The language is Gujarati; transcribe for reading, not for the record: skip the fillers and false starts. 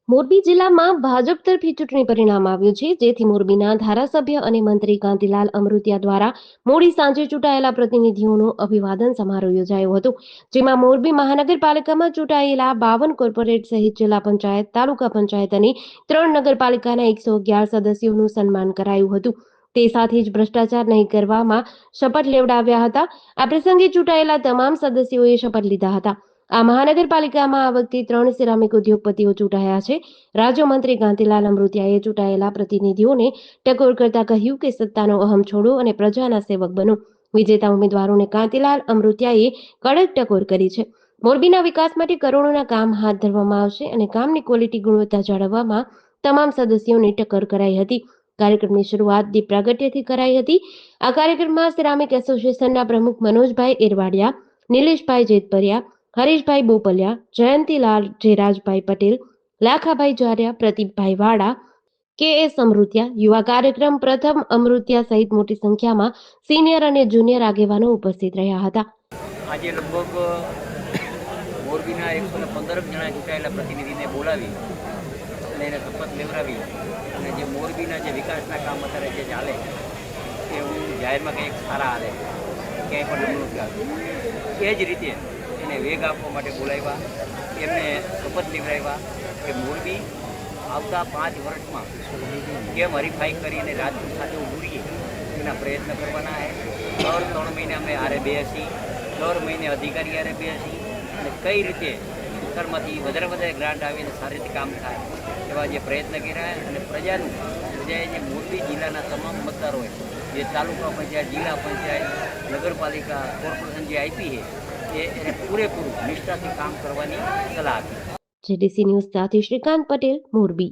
મોરબી જિલ્લામાં ભાજપ તરફી ચૂંટણી પરિણામ આવ્યું છે, જેથી મોરબીના ધારાસભ્ય અને મંત્રી કાંતિલાલ અમૃતિયા દ્વારા મોડી સાંજે ચૂંટાયેલા પ્રતિનિધિઓનો અભિવાદન સમારોહ યોજાયો હતો, જેમાં મોરબી મહાનગરપાલિકામાં ચૂંટાયેલા 52 કોર્પોરેટ સહિત જિલ્લા પંચાયત, તાલુકા પંચાયત અને 3 નગરપાલિકાના 111 સદસ્યોનું સન્માન કરાયું હતું. તે સાથે જ ભ્રષ્ટાચાર નહીં કરવામાં શપથ લેવડાવ્યા હતા. આ પ્રસંગે ચૂંટાયેલા તમામ સદસ્યોએ શપથ લીધા હતા. આ મહાનગરપાલિકામાં આ વખતે 3 સિરામિક ઉદ્યોગપતિઓ ચૂંટાયા છે. રાજ્યમંત્રી કાંતિલાલ અમૃતિયાએ ચૂંટાયેલા પ્રતિનિધિઓને ટકોર કરતા કહ્યું કે સત્તાનો અહમ છોડો અને પ્રજાના સેવક બનો. વિજેતા ઉમેદવારોને કાંતિલાલ અમૃતિયાએ કડક ટકોર કરી છે. મોરબીના વિકાસ માટે કરોડોના કામ હાથ ધરવામાં આવશે અને કામની ક્વોલિટી ગુણવત્તા જાળવવામાં તમામ સદસ્યોને ટક્કર કરાઈ હતી. કાર્યક્રમની શરૂઆત દીપ પ્રાગટ્યથી કરાઈ હતી. આ કાર્યક્રમમાં સિરામિક એસોસિએશનના પ્રમુખ મનોજભાઈ એરવાડિયા, નિલેશભાઈ જેતપરિયા, હરીશભાઈ બોપલિયા, જયંતીલાલ જેરાજભાઈ પટેલ, લાખાભાઈ જારિયા, પ્રદીપભાઈ વાડા, કે.એસ. અમૃતિયા, યુવા કાર્યક્રમ પ્રથમ અમૃતિયા સહિત મોટી સંખ્યામાં સિનિયર અને જુનિયર આગેવાનો ઉપસ્થિત રહ્યા હતા. આજે લગભગ મોરબીના 115 જણા ચૂંટાયેલા પ્રતિનિધિને બોલાવી અને એને શપથ લેવડાવી અને જે મોરબીના જે વિકાસના કામ અત્યારે જે ચાલે એ હું જાહેરમાં કંઈક સારા હાલે ક્યાંય પણ નમણું ચાલે એ જ રીતે એને વેગ આપવા માટે બોલાવ્યા, એમને શપથ લેવડાવ્યા કે મોરબી આવતા 5 વર્ષમાં કેમ હરીફાઈ કરીને રાજકોટ સાથે ઊભું રહીએ એના પ્રયત્ન કરવાના છે. દર 3 મહિને અમે આરે બેસી, દર મહિને અધિકારી આરે બેસી અને કઈ રીતે સરકારમાંથી વધારે ગ્રાન્ટ આવીને સારી રીતે કામ થાય એવા જે પ્રયત્ન કર્યા અને પ્રજાએ જે મોરબી જિલ્લાના તમામ મતદારોએ જે તાલુકા પંચાયત, જિલ્લા પંચાયત, નગરપાલિકા, કોર્પોરેશન જે આપી છે એને પૂરેપૂરું નિષ્ઠાથી કામ કરવાની સલાહ આપી. જેડીસી ન્યૂઝ સાથે શ્રીકાંત પટેલ, મોરબી.